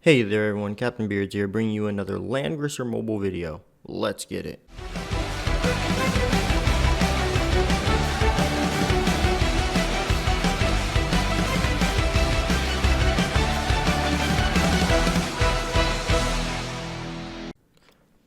Hey there everyone, Captain Beards here, bringing you another Langrisser mobile video. Let's get it.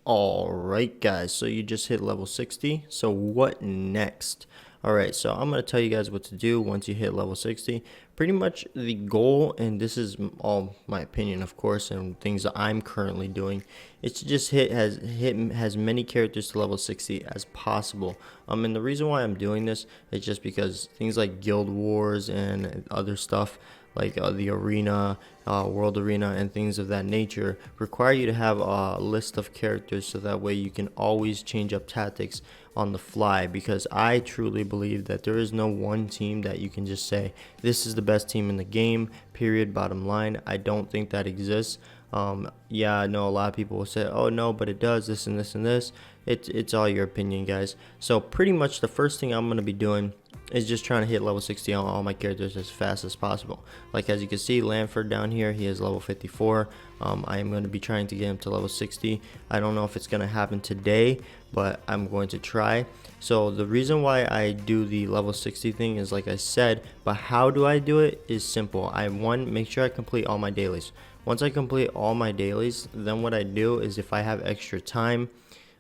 Alright guys, so you just hit level 60, so what next? Alright, so I'm going to tell you guys what to do once you hit level 60. Pretty much the goal, and this is all my opinion of course, and things that I'm currently doing, is to just hit as many characters to level 60 as possible. And the reason why I'm doing this is just because things like Guild Wars and other stuff, like the arena, world arena, and things of that nature require you to have a list of characters, so that way you can always change up tactics on the fly, because I truly believe that there is no one team that you can just say this is the best team in the game, period, bottom line. I don't think that exists. Yeah, I know a lot of people will say, oh no, but it does this and this and this. It's all your opinion, guys. So pretty much the first thing I'm going to be doing is just trying to hit level 60 on all my characters as fast as possible. Like as you can see, Langrisser down here, he is level 54. I am going to be trying to get him to level 60. I don't know if it's going to happen today, but I'm going to try. So the reason why I do the level 60 thing is like I said, but how do I do it is simple. Make sure I complete all my dailies. Once I complete all my dailies, then what I do is, if I have extra time,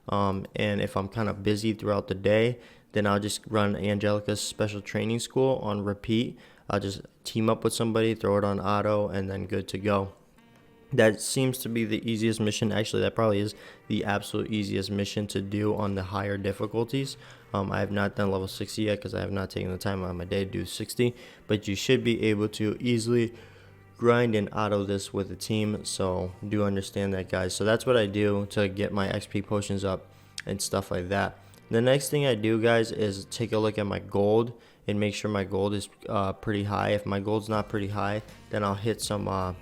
and if I'm kind of busy throughout the day, then I'll just run Angelica's special training school on repeat. I'll just team up with somebody, throw it on auto, and then good to go. That seems to be the easiest mission. Actually, that probably is the absolute easiest mission to do on the higher difficulties. I have not done level 60 yet because I have not taken the time out of my day to do 60, but you should be able to easily grind and auto this with a team. So do understand that, guys. So that's what I do to get my XP potions up and stuff like that. The next thing I do, guys, is take a look at my gold and make sure my gold is pretty high. If my gold's not pretty high, then I'll hit some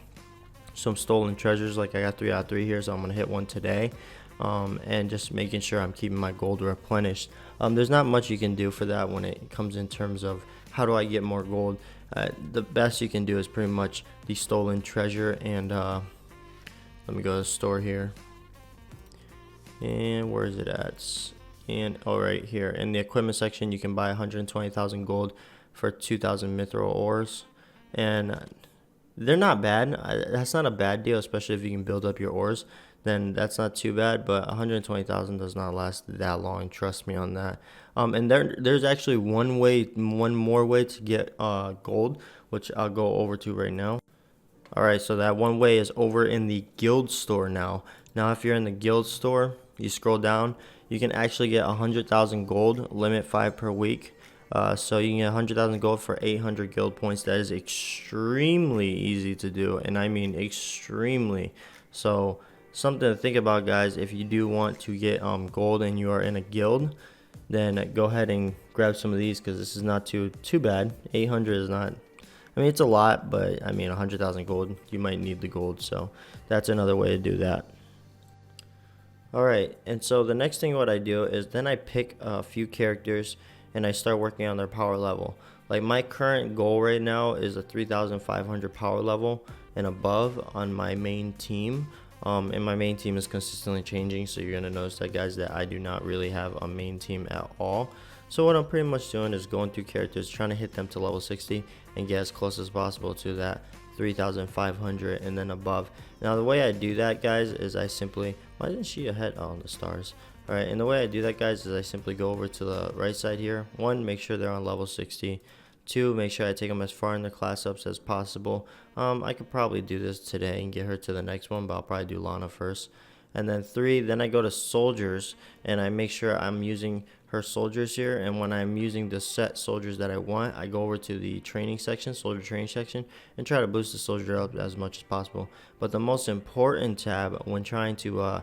stolen treasures. Like I got 3 out of 3 here, so I'm gonna hit one today. And just making sure I'm keeping my gold replenished. There's not much you can do for that when it comes in terms of how do I get more gold. The best you can do is pretty much the stolen treasure, and let me go to the store here, and where is it at? And right here in the equipment section, you can buy 120,000 gold for 2,000 mithril ores, and they're not bad. That's not a bad deal, especially if you can build up your ores. Then that's not too bad. But 120,000 does not last that long. Trust me on that. And there's actually one more way to get gold, which I'll go over to right now. Alright, so that one way is over in the guild store now. Now if you're in the guild store, you scroll down, you can actually get 100,000 gold, limit 5 per week. So you can get 100,000 gold for 800 guild points. That is extremely easy to do, and I mean extremely. So something to think about, guys. If you do want to get gold and you are in a guild, then go ahead and grab some of these, because this is not too bad. 800 is not, I mean, it's a lot, but I mean 100,000 gold, you might need the gold, so that's another way to do that. Alright, and so the next thing what I do is then I pick a few characters and I start working on their power level. Like my current goal right now is a 3,500 power level and above on my main team. And my main team is consistently changing, so you're going to notice that, guys, that I do not really have a main team at all. So what I'm pretty much doing is going through characters, trying to hit them to level 60 and get as close as possible to that 3,500 and then above. Now the way I do that, guys, is I simply, why isn't she ahead on the stars? Alright, and the way I do that, guys, is I simply go over to the right side here. 1, make sure they're on level 60. 2, make sure I take them as far in their class ups as possible. I could probably do this today and get her to the next one, but I'll probably do Lana first. And then 3, then I go to soldiers and I make sure I'm using her soldiers here. And when I'm using the set soldiers that I want, I go over to the training section, soldier training section, and try to boost the soldier up as much as possible. But the most important tab when trying to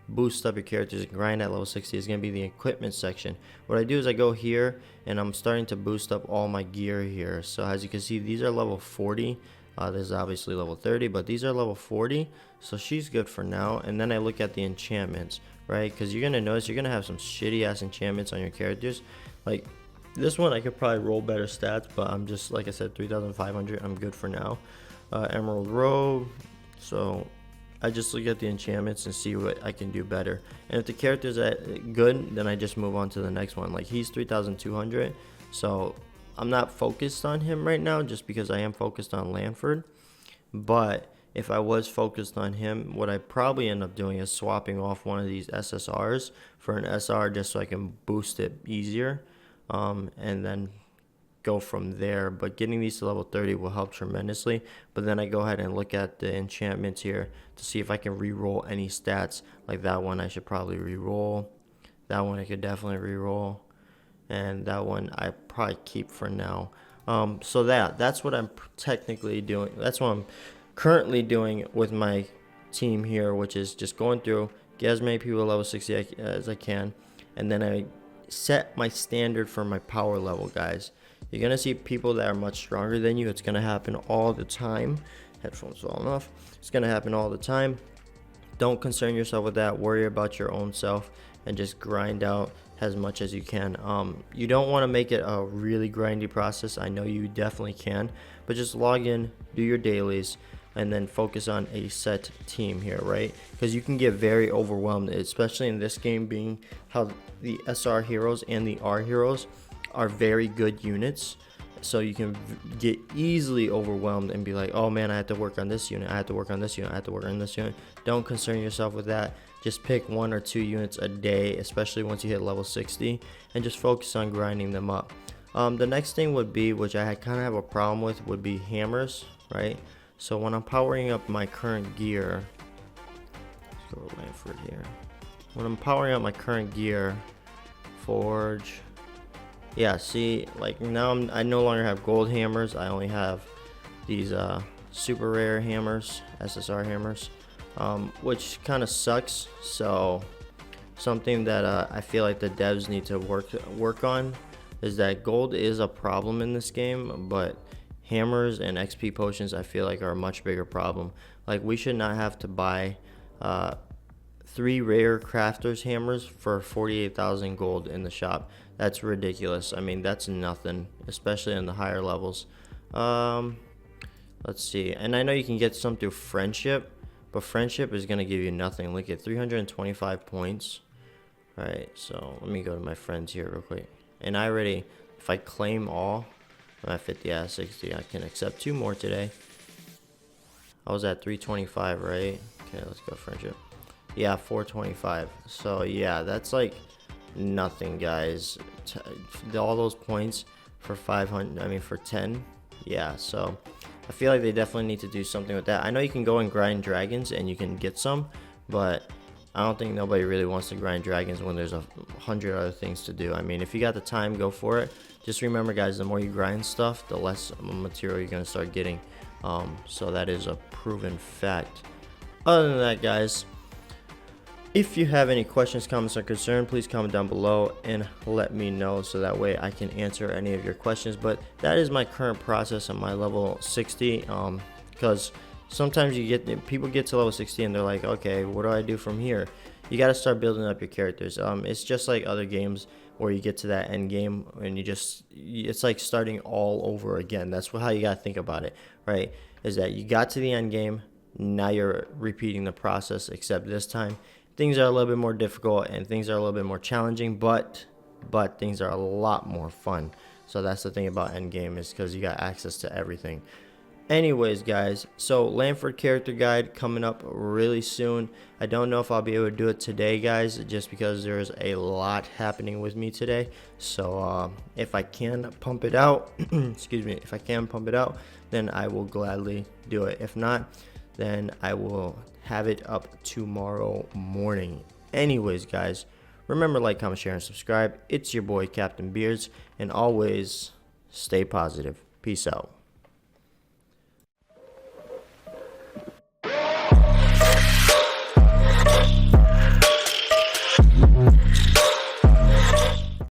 boost up your characters and grind at level 60 is going to be the equipment section. What I do is I go here and I'm starting to boost up all my gear here. So as you can see, these are level 40. This is obviously level 30, but these are level 40, so she's good for now. And then I look at the enchantments, right? Because you're going to notice you're going to have some shitty ass enchantments on your characters. Like this one, I could probably roll better stats, but I'm just, like I said, 3,500. I'm good for now. Emerald robe. So I just look at the enchantments and see what I can do better. And if the character's good, then I just move on to the next one. Like he's 3,200, so I'm not focused on him right now just because I am focused on Lanford. But if I was focused on him, what I probably end up doing is swapping off one of these SSRs for an SR just so I can boost it easier, and then go from there. But getting these to level 30 will help tremendously. But then I go ahead and look at the enchantments here to see if I can re-roll any stats. Like that one I should probably re-roll. That one I could definitely re-roll. And that one I probably keep for now. So that's what I'm technically doing. That's what I'm currently doing with my team here, which is just going through, get as many people at level 60 as I can, and then I set my standard for my power level, guys. You're gonna see people that are much stronger than you. It's gonna happen all the time. Headphones falling off. It's gonna happen all the time. Don't concern yourself with that. Worry about your own self and just grind out as much as you can. You don't want to make it a really grindy process. I know you definitely can, but just log in, do your dailies, and then focus on a set team here, right? Because you can get very overwhelmed, especially in this game, being how the SR heroes and the R heroes are very good units. So you can get easily overwhelmed and be like, oh man, I have to work on this unit, I have to work on this unit, I have to work on this unit. Don't concern yourself with that. Just pick 1 or 2 units a day, especially once you hit level 60, and just focus on grinding them up. The next thing would be, which I kind of have a problem with, would be hammers, right? So when I'm powering up my current gear, let's go to Lanford here. When I'm powering up my current gear, forge, yeah, see, like now I no longer have gold hammers. I only have these super rare hammers, SSR hammers, which kind of sucks. So something that I feel like the devs need to work on is that gold is a problem in this game, but hammers and XP potions I feel like are a much bigger problem. Like we should not have to buy 3 rare crafters hammers for 48,000 gold in the shop. That's ridiculous. I mean, that's nothing, especially in the higher levels. Let's see. And I know you can get some through friendship, but friendship is going to give you nothing. Look at 325 points. All right, so let me go to my friends here real quick. And I already, if I claim all, I'm at 50 out of 60. I can accept 2 more today. I was at 325, right? Okay, let's go friendship. Yeah, 425. So yeah, that's like nothing, guys. All those points for 500, I mean for 10. Yeah, so I feel like they definitely need to do something with that. I know you can go and grind dragons and you can get some, but I don't think nobody really wants to grind dragons when there's 100 other things to do. I mean, if you got the time, go for it. Just remember, guys, the more you grind stuff, the less material you're going to start getting. So that is a proven fact. Other than that, guys, if you have any questions, comments, or concern, please comment down below and let me know so that way I can answer any of your questions. But that is my current process on my level 60, because sometimes people get to level 60 and they're like, okay, what do I do from here? You got to start building up your characters. It's just like other games where you get to that end game and it's like starting all over again. That's how you got to think about it, right? Is that you got to the end game, now you're repeating the process, except this time things are a little bit more difficult and things are a little bit more challenging, but things are a lot more fun. So that's the thing about endgame, is because you got access to everything. Anyways, guys, so Lanford character guide coming up really soon. I don't know if I'll be able to do it today, guys, just because there's a lot happening with me today. So if I can pump it out, excuse me, if I can pump it out, then I will gladly do it. If not, then I will have it up tomorrow morning. Anyways, guys, remember, like, comment, share, and subscribe. It's your boy Captain BEARDZ, and always stay positive. Peace out.